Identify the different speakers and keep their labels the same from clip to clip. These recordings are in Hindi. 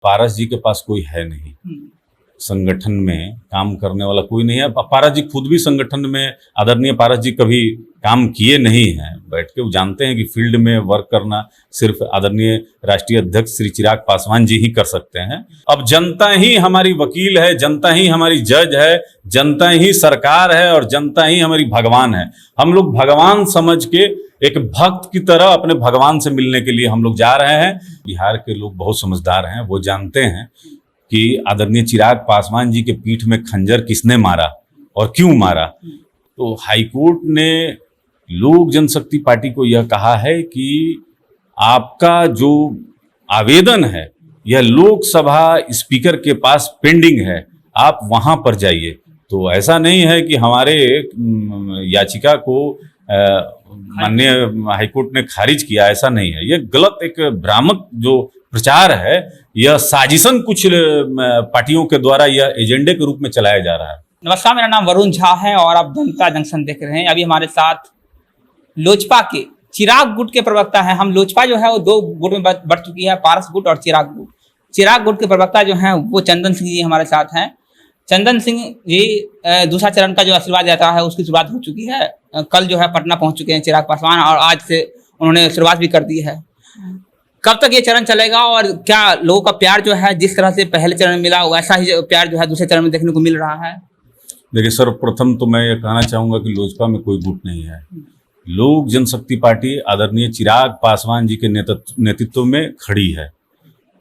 Speaker 1: पारस जी के पास कोई है नहीं, संगठन में काम करने वाला कोई नहीं है। पारस जी खुद भी संगठन में, आदरणीय पारस जी कभी काम किए नहीं हैं बैठ के। वो जानते हैं कि फील्ड में वर्क करना सिर्फ आदरणीय राष्ट्रीय अध्यक्ष श्री चिराग पासवान जी ही कर सकते हैं। अब जनता ही हमारी वकील है, जनता ही हमारी जज है, जनता ही सरकार है और जनता ही हमारी भगवान है। हम लोग भगवान समझ के एक भक्त की तरह अपने भगवान से मिलने के लिए हम लोग जा रहे हैं। बिहार के लोग बहुत समझदार हैं, वो जानते हैं कि आदरणीय चिराग पासवान जी के पीठ में खंजर किसने मारा और क्यों मारा। तो हाईकोर्ट ने लोक जनशक्ति पार्टी को यह कहा है कि आपका जो आवेदन है यह लोकसभा स्पीकर के पास पेंडिंग है, आप वहां पर जाइए। तो ऐसा नहीं है कि हमारे याचिका को माननीय हाईकोर्ट ने खारिज किया, ऐसा नहीं है। यह गलत एक भ्रामक जो प्रचार है, यह साजिशन कुछ पार्टियों के द्वारा यह एजेंडे के रूप में चलाया जा रहा है।
Speaker 2: नमस्कार, मेरा नाम वरुण झा है और आप जनता जंक्शन देख रहे हैं। अभी हमारे साथ लोजपा के चिराग गुट के प्रवक्ता हैं। हम लोजपा जो है वो दो गुट में बढ़ चुकी है, पारस गुट और चिराग गुट। चिराग गुट के प्रवक्ता जो हैं वो चंदन सिंह जी हमारे साथ हैं। चंदन सिंह जी दूसरा चरण का जो आशीर्वाद यात्रा है उसकी शुरुआत हो चुकी है। कल जो है पटना पहुंच चुके हैं चिराग पासवान और आज से उन्होंने शुरुआत भी कर दी है। कब तक ये चरण चलेगा और क्या लोगों का प्यार जो है जिस तरह से पहले चरण में मिला वैसा ही प्यार जो है दूसरे चरण में देखने को मिल रहा है?
Speaker 1: देखिए, सर्वप्रथम तो मैं ये कहना चाहूँगा कि लोजपा में कोई गुट नहीं है। लोक जनशक्ति पार्टी आदरणीय चिराग पासवान जी के नेतृत्व में खड़ी है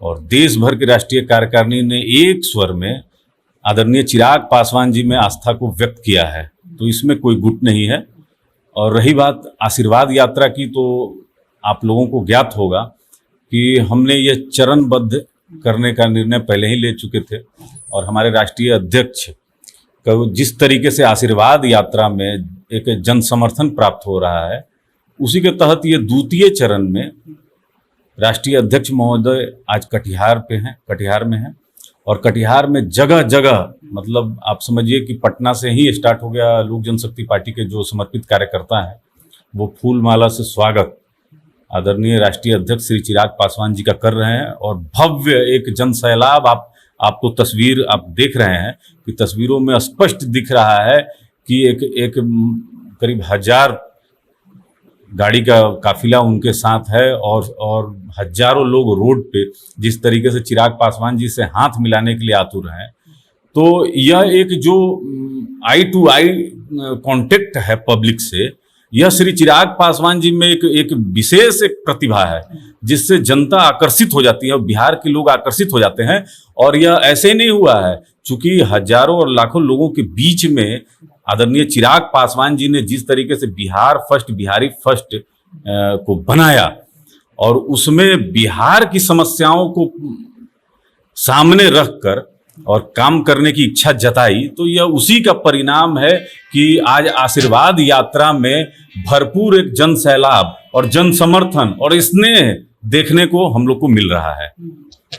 Speaker 1: और देश भर के राष्ट्रीय कार्यकारिणी ने एक स्वर में आदरणीय चिराग पासवान जी में आस्था को व्यक्त किया है। तो इसमें कोई गुट नहीं है। और रही बात आशीर्वाद यात्रा की, तो आप लोगों को ज्ञात होगा कि हमने ये चरणबद्ध करने का निर्णय पहले ही ले चुके थे और हमारे राष्ट्रीय अध्यक्ष को जिस तरीके से आशीर्वाद यात्रा में एक जन समर्थन प्राप्त हो रहा है, उसी के तहत ये द्वितीय चरण में राष्ट्रीय अध्यक्ष महोदय आज कटिहार में हैं और कटिहार में जगह जगह, मतलब आप समझिए कि पटना से ही स्टार्ट हो गया। लोक जनशक्ति पार्टी के जो समर्पित कार्यकर्ता हैं वो फूल माला से स्वागत आदरणीय राष्ट्रीय अध्यक्ष श्री चिराग पासवान जी का कर रहे हैं और भव्य एक जन सैलाब, आपको तस्वीर आप देख रहे हैं कि तस्वीरों में स्पष्ट दिख रहा है कि एक करीब 1000 गाड़ी का काफिला उनके साथ है और हजारों लोग रोड पे जिस तरीके से चिराग पासवान जी से हाथ मिलाने के लिए आतुर हैं। तो यह एक जो आई टू आई कांटेक्ट है पब्लिक से, यह श्री चिराग पासवान जी में एक विशेष एक प्रतिभा है जिससे जनता आकर्षित हो जाती है और बिहार के लोग आकर्षित हो जाते हैं। और यह ऐसे नहीं हुआ है, चूंकि हजारों और लाखों लोगों के बीच में आदरणीय चिराग पासवान जी ने जिस तरीके से बिहार फर्स्ट, बिहारी फर्स्ट को बनाया और उसमें बिहार की समस्याओं को सामने रखकर और काम करने की इच्छा जताई, तो यह उसी का परिणाम है कि आज आशीर्वाद यात्रा में भरपूर एक जन सैलाब और जन समर्थन और स्नेह देखने को हम लोग को मिल रहा है।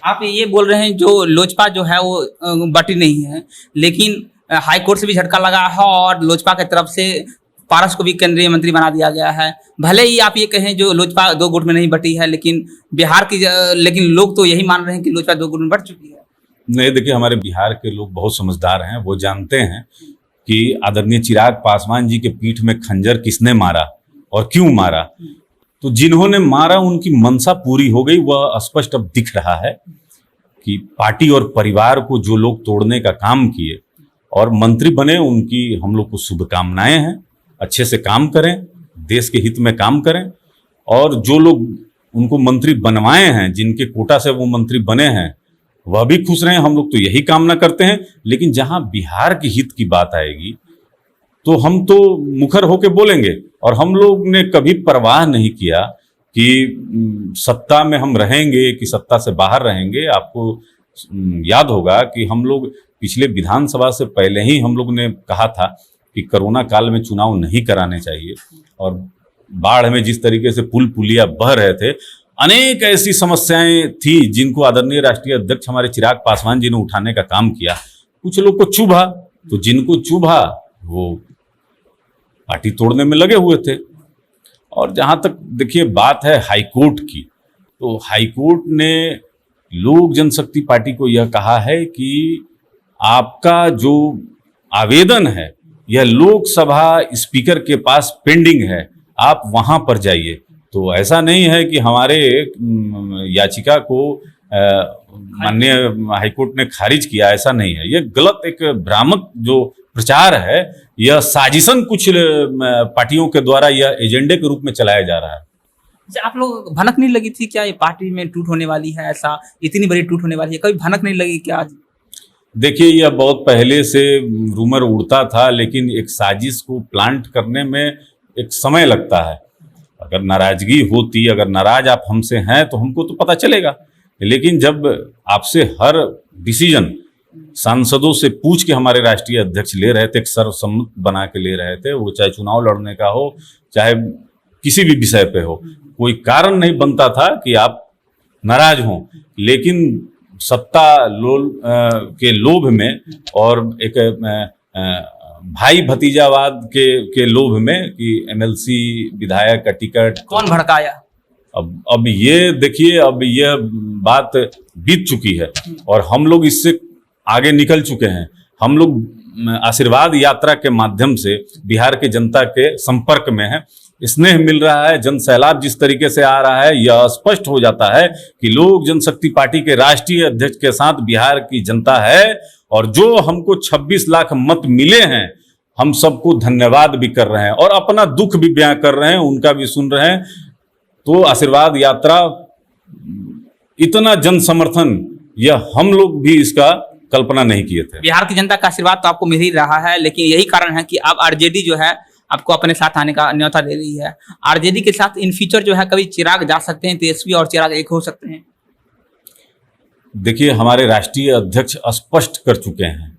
Speaker 2: आप ये बोल रहे हैं जो लोजपा जो है वो बटी नहीं है, लेकिन हाईकोर्ट से भी झटका लगा है और लोजपा की तरफ से पारस को भी केंद्रीय मंत्री बना दिया गया है। भले ही आप ये कहें जो लोजपा दो गुट में नहीं बटी है, लेकिन बिहार की लेकिन लोग तो यही मान रहे हैं कि लोजपा दो गुट में बढ़ चुकी है।
Speaker 1: नहीं, देखिए, हमारे बिहार के लोग बहुत समझदार हैं। वो जानते हैं कि आदरणीय चिराग पासवान जी के पीठ में खंजर किसने मारा और क्यों मारा। तो जिन्होंने मारा उनकी मनसा पूरी हो गई। वह स्पष्ट अब दिख रहा है कि पार्टी और परिवार को जो लोग तोड़ने का काम किए और मंत्री बने, उनकी हम लोग को शुभकामनाएं हैं। अच्छे से काम करें, देश के हित में काम करें और जो लोग उनको मंत्री बनवाए हैं, जिनके कोटा से वो मंत्री बने हैं, वह भी खुश रहें। हम लोग तो यही कामना करते हैं। लेकिन जहां बिहार के हित की बात आएगी तो हम तो मुखर होकर बोलेंगे और हम लोग ने कभी परवाह नहीं किया कि सत्ता में हम रहेंगे कि सत्ता से बाहर रहेंगे। आपको याद होगा कि हम लोग पिछले विधानसभा से पहले ही हम लोग ने कहा था कि कोरोना काल में चुनाव नहीं कराने चाहिए और बाढ़ में जिस तरीके से पुल पुलिया बह रहे थे, अनेक ऐसी समस्याएं थी जिनको आदरणीय राष्ट्रीय अध्यक्ष हमारे चिराग पासवान जी ने उठाने का काम किया। कुछ लोग को चुभा, तो जिनको चुभा वो पार्टी तोड़ने में लगे हुए थे। और जहां तक देखिए बात है हाईकोर्ट की, तो हाईकोर्ट ने लोक जनशक्ति पार्टी को यह कहा है कि आपका जो आवेदन है यह लोकसभा स्पीकर के पास पेंडिंग है, आप वहां पर जाइए। तो ऐसा नहीं है कि हमारे याचिका को माननीय हाईकोर्ट ने खारिज किया, ऐसा नहीं है। यह गलत एक भ्रामक जो प्रचार है, यह साजिशन कुछ पार्टियों के द्वारा यह एजेंडे के रूप में चलाया जा रहा है।
Speaker 2: अच्छा, आप लोग भनक नहीं लगी थी क्या ये पार्टी में टूट होने वाली है, ऐसा इतनी बड़ी टूट होने वाली है, कभी भनक नहीं लगी क्या?
Speaker 1: देखिए, यह बहुत पहले से रूमर उड़ता था, लेकिन एक साजिश को प्लांट करने में एक समय लगता है। अगर नाराजगी होती, अगर नाराज आप हमसे हैं तो हमको तो पता चलेगा, लेकिन जब आपसे हर डिसीजन सांसदों से पूछ के हमारे राष्ट्रीय अध्यक्ष ले रहे थे, एक सर्वसम्मत बना के ले रहे थे, वो चाहे चुनाव लड़ने का हो, चाहे किसी भी विषय पे हो, कोई कारण नहीं बनता था कि आप नाराज हों। लेकिन सत्ता के लोभ में और एक भाई भतीजावाद के लोभ में कि एमएलसी विधायक का टिकट
Speaker 2: कौन भड़काया?
Speaker 1: अब ये देखिए, अब यह बात बीत चुकी है और हम लोग इससे आगे निकल चुके हैं। हम लोग आशीर्वाद यात्रा के माध्यम से बिहार के जनता के संपर्क में है, स्नेह मिल रहा है, जन सैलाब जिस तरीके से आ रहा है, यह स्पष्ट हो जाता है कि लोक जनशक्ति पार्टी के राष्ट्रीय अध्यक्ष के साथ बिहार की जनता है। और जो हमको 26 लाख मत मिले हैं, हम सबको धन्यवाद भी कर रहे हैं और अपना दुख भी बयां कर रहे हैं, उनका भी सुन रहे हैं। तो आशीर्वाद यात्रा, इतना जन समर्थन, यह हम लोग भी इसका कल्पना नहीं किए थे।
Speaker 2: बिहार की जनता का आशीर्वाद तो आपको मिल ही रहा है, लेकिन यही कारण है कि अब आरजेडी जो है आपको अपने साथ आने का न्योता दे रही है। आरजेडी के साथ इन फ्यूचर जो है कभी चिराग जा सकते हैं, तेजस्वी और चिराग एक हो सकते हैं?
Speaker 1: देखिए, हमारे राष्ट्रीय अध्यक्ष स्पष्ट कर चुके हैं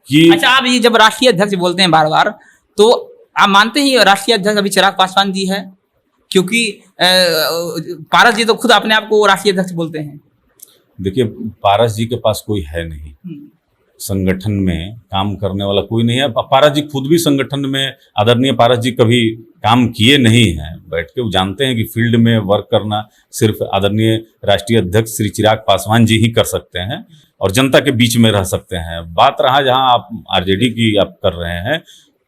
Speaker 1: कि
Speaker 2: अच्छा, आप ये जब राष्ट्रीय अध्यक्ष बोलते हैं बार बार, तो आप मानते हैं राष्ट्रीय अध्यक्ष अभी चिराग पासवान जी है? क्योंकि पारस जी तो खुद अपने आप को राष्ट्रीय अध्यक्ष बोलते हैं।
Speaker 1: देखिए, पारस जी के पास कोई है नहीं, संगठन में काम करने वाला कोई नहीं है। पारस जी खुद भी संगठन में, आदरणीय पारस जी कभी काम किए नहीं हैं, बैठ के वो जानते हैं कि फील्ड में वर्क करना सिर्फ आदरणीय राष्ट्रीय अध्यक्ष श्री चिराग पासवान जी ही कर सकते हैं और जनता के बीच में रह सकते हैं। बात रहा जहां आप आरजेडी की आप कर रहे हैं,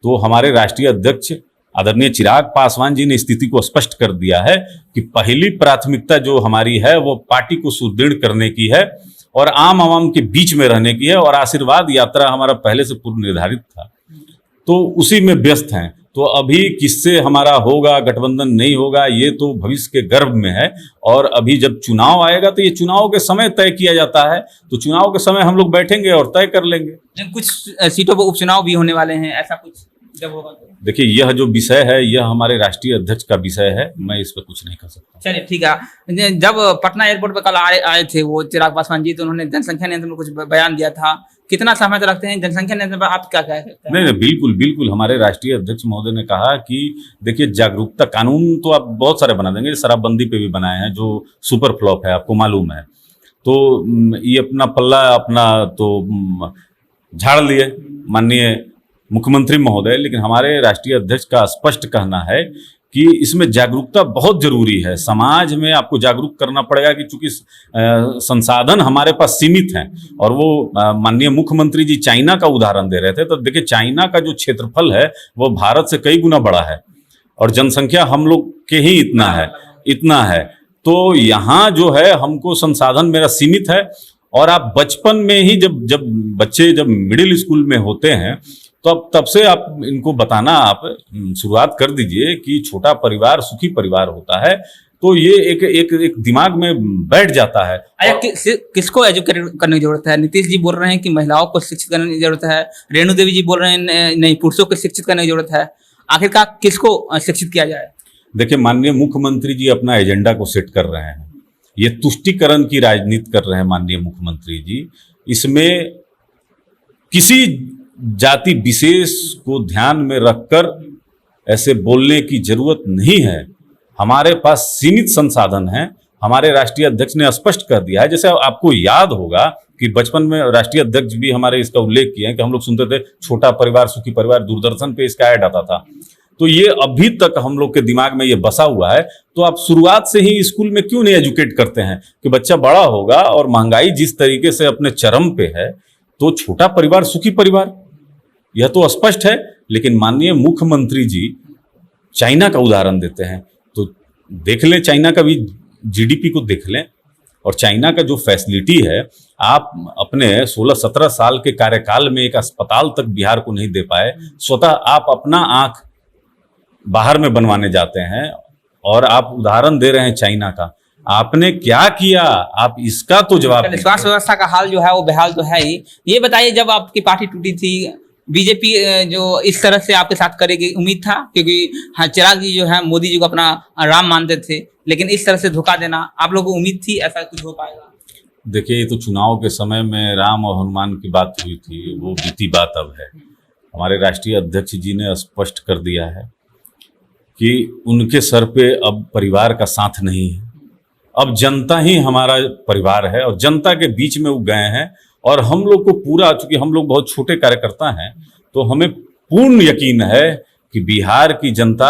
Speaker 1: तो हमारे राष्ट्रीय अध्यक्ष आदरणीय चिराग पासवान जी ने स्थिति को स्पष्ट कर दिया है कि पहली प्राथमिकता जो हमारी है वो पार्टी को सुदृढ़ करने की है और आम आवाम के बीच में रहने की है। और आशीर्वाद यात्रा हमारा पहले से पूर्व निर्धारित था, तो उसी में व्यस्त हैं। तो अभी किससे हमारा होगा, गठबंधन नहीं होगा, ये तो भविष्य के गर्भ में है। और अभी जब चुनाव आएगा तो ये चुनाव के समय तय किया जाता है, तो चुनाव के समय हम लोग बैठेंगे और तय कर लेंगे।
Speaker 2: कुछ सीटों पर उपचुनाव भी होने वाले हैं, ऐसा कुछ जब होगा तो?
Speaker 1: देखिए, यह जो विषय है यह हमारे राष्ट्रीय अध्यक्ष का विषय है, मैं इस पर कुछ नहीं कर सकता।
Speaker 2: चलिए ठीक है। जब पटना एयरपोर्ट पर कल आए थे वो चिराग पासवान जी, तो उन्होंने जनसंख्या नियंत्रण में कुछ बयान दिया था, कितना सहमत रखते हैं जनसंख्या नियंत्रण पर? आप क्या कह सकते हैं?
Speaker 1: नहीं, बिल्कुल बिल्कुल, हमारे राष्ट्रीय अध्यक्ष महोदय ने कहा कि देखिए, जागरूकता कानून तो आप बहुत सारे बना देंगे, शराबबंदी पे भी बनाए हैं जो सुपर फ्लॉप है, आपको मालूम है। तो ये अपना पल्ला तो झाड़ लिए माननीय मुख्यमंत्री महोदय, लेकिन हमारे राष्ट्रीय अध्यक्ष का स्पष्ट कहना है कि इसमें जागरूकता बहुत जरूरी है। समाज में आपको जागरूक करना पड़ेगा कि चूंकि संसाधन हमारे पास सीमित हैं। और वो माननीय मुख्यमंत्री जी चाइना का उदाहरण दे रहे थे, तो देखिए चाइना का जो क्षेत्रफल है वो भारत से कई गुना बड़ा है और जनसंख्या हम लोग के ही इतना है। तो यहाँ जो है हमको संसाधन मेरा सीमित है। और आप बचपन में ही जब बच्चे मिडिल स्कूल में होते हैं, तो अब तब से आप इनको बताना, आप शुरुआत कर दीजिए कि छोटा परिवार सुखी परिवार होता है। तो ये एक दिमाग में बैठ जाता है।
Speaker 2: किसको एजुकेट करने की जरूरत है? नीतीश जी बोल रहे हैं कि महिलाओं को शिक्षित करने की जरूरत है, रेणु देवी जी बोल रहे हैं नहीं, पुरुषों को शिक्षित करने की जरूरत है। आखिरकार किसको शिक्षित किया जाए?
Speaker 1: देखिए, माननीय मुख्यमंत्री जी अपना एजेंडा को सेट कर रहे हैं, ये तुष्टीकरण की राजनीति कर रहे हैं माननीय मुख्यमंत्री जी। इसमें किसी जाति विशेष को ध्यान में रखकर ऐसे बोलने की जरूरत नहीं है। हमारे पास सीमित संसाधन हैं। हमारे राष्ट्रीय अध्यक्ष ने स्पष्ट कर दिया है। जैसे आपको याद होगा कि बचपन में राष्ट्रीय अध्यक्ष भी हमारे इसका उल्लेख किए हैं कि हम लोग सुनते थे छोटा परिवार सुखी परिवार, दूरदर्शन पे इसका ऐड आता था। तो ये अभी तक हम लोग के दिमाग में ये बसा हुआ है। तो आप शुरुआत से ही स्कूल में क्यों नहीं एजुकेट करते हैं कि बच्चा बड़ा होगा और महंगाई जिस तरीके से अपने चरम पे है तो छोटा परिवार सुखी परिवार, यह तो स्पष्ट है। लेकिन माननीय मुख्यमंत्री जी चाइना का उदाहरण देते हैं, तो देख लें चाइना का भी जीडीपी को देख लें, और चाइना का जो फैसिलिटी है, आप अपने 16-17 साल के कार्यकाल में एक अस्पताल तक बिहार को नहीं दे पाए। स्वतः आप अपना आंख बाहर में बनवाने जाते हैं और आप उदाहरण दे रहे हैं चाइना का। आपने क्या किया, आप इसका तो जवाब दीजिए।
Speaker 2: स्वास्थ्य व्यवस्था का हाल जो है वो बेहाल तो है ही। ये बताइए, जब आपकी पार्टी टूटी थी, बीजेपी जो इस तरह से आपके साथ करेगी उम्मीद था? क्योंकि हाँ, चिराग जी जो है मोदी जी को अपना राम मानते थे, लेकिन इस तरह से धोखा देना आप लोगों को उम्मीद थी ऐसा कुछ हो पाएगा?
Speaker 1: देखिए, ये तो चुनाव के समय में राम और हनुमान की बात हुई थी, वो बीती बात अब है। हमारे राष्ट्रीय अध्यक्ष जी ने स्पष्ट कर दिया है कि उनके सर पे अब परिवार का साथ नहीं है, अब जनता ही हमारा परिवार है और जनता के बीच में वो गए हैं। और हम लोग को पूरा, चूंकि हम लोग बहुत छोटे कार्यकर्ता हैं, तो हमें पूर्ण यकीन है कि बिहार की जनता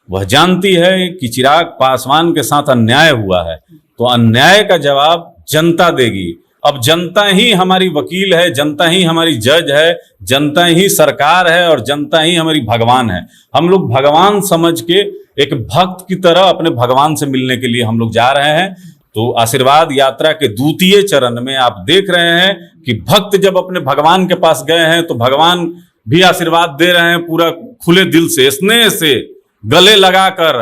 Speaker 1: वह जानती है कि चिराग पासवान के साथ अन्याय हुआ है, तो अन्याय का जवाब जनता देगी। अब जनता ही हमारी वकील है, जनता ही हमारी जज है, जनता ही सरकार है और जनता ही हमारी भगवान है। हम लोग भगवान समझ के एक भक्त की तरह अपने भगवान से मिलने के लिए हम लोग जा रहे हैं। तो आशीर्वाद यात्रा के द्वितीय चरण में आप देख रहे हैं कि भक्त जब अपने भगवान के पास गए हैं तो भगवान भी आशीर्वाद दे रहे हैं, पूरा खुले दिल से, स्नेह से, गले लगाकर,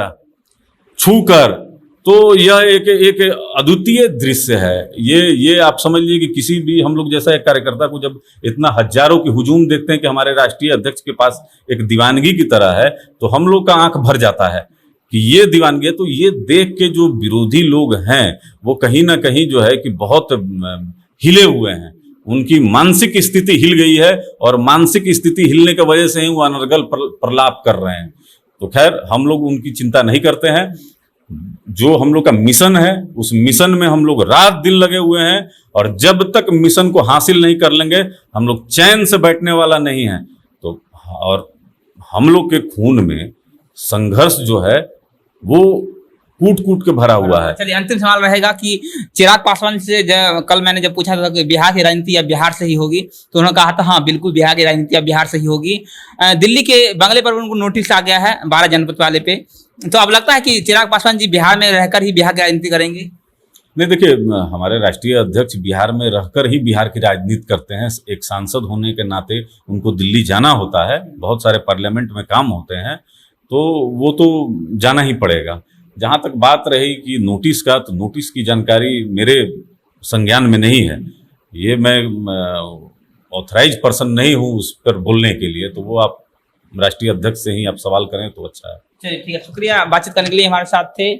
Speaker 1: छूकर। तो यह एक अद्वितीय दृश्य है। ये आप समझ लीजिए कि किसी भी हम लोग जैसा एक कार्यकर्ता को जब इतना हजारों की हुजूम देखते हैं कि हमारे राष्ट्रीय अध्यक्ष के पास एक दीवानगी की तरह है, तो हम लोग का आंख भर जाता है कि ये दीवानगी है। तो ये देख के जो विरोधी लोग हैं वो कहीं ना कहीं जो है कि बहुत हिले हुए हैं, उनकी मानसिक स्थिति हिल गई है और मानसिक स्थिति हिलने की वजह से ही वो अनर्गल प्रलाप कर रहे हैं। तो खैर, हम लोग उनकी चिंता नहीं करते हैं। जो हम लोग का मिशन है, उस मिशन में हम लोग रात दिन लगे हुए हैं और जब तक मिशन को हासिल नहीं कर लेंगे हम लोग चैन से बैठने वाला नहीं है। तो और हम लोग के खून में संघर्ष जो है वो कूट कूट के भरा हुआ है।
Speaker 2: चलिए, अंतिम सवाल रहेगा कि चिराग पासवान से कल मैंने जब पूछा था कि बिहार की राजनीति अब बिहार से ही होगी, तो उन्होंने कहा था हाँ बिल्कुल बिहार की राजनीति अब बिहार से ही होगी। दिल्ली के बंगले पर उनको नोटिस आ गया है 12 जनपद वाले पे, तो अब लगता है कि चिराग पासवान जी बिहार में रहकर ही बिहार की राजनीति करेंगे?
Speaker 1: नहीं, देखिए, हमारे राष्ट्रीय अध्यक्ष बिहार में रहकर ही बिहार की राजनीति करते हैं। एक सांसद होने के नाते उनको दिल्ली जाना होता है, बहुत सारे पार्लियामेंट में काम होते हैं, तो वो तो जाना ही पड़ेगा। जहाँ तक बात रही कि नोटिस का, तो नोटिस की जानकारी मेरे संज्ञान में नहीं है। ये मैं ऑथराइज पर्सन नहीं हूँ उस पर बोलने के लिए, तो वो आप राष्ट्रीय अध्यक्ष से ही आप सवाल करें तो अच्छा है।
Speaker 2: चलिए ठीक है, शुक्रिया बातचीत करने के लिए। हमारे साथ थे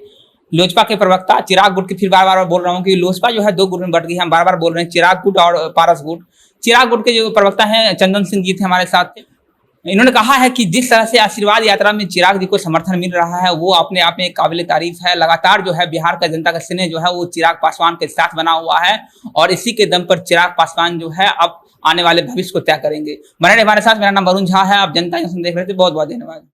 Speaker 2: लोजपा के प्रवक्ता चिराग गुट की। फिर बार बार बोल रहा हूँ कि लोजपा जो है 2 गुट में बढ़ गई है। हम बार बार बोल रहे हैं चिराग गुट और पारस गुट। चिराग गुट के जो प्रवक्ता हैं चंदन सिंह जी थे हमारे साथ। इन्होंने कहा है कि जिस तरह से आशीर्वाद यात्रा में चिराग जी को समर्थन मिल रहा है वो अपने आप में एक काबिल तारीफ है। लगातार जो है बिहार का जनता का स्नेह जो है वो चिराग पासवान के साथ बना हुआ है और इसी के दम पर चिराग पासवान जो है अब आने वाले भविष्य को तय करेंगे। बने रहिए हमारे साथ। मेरा नाम वरुण झा है, आप जनता जंक्शन देख रहे थे। बहुत बहुत धन्यवाद।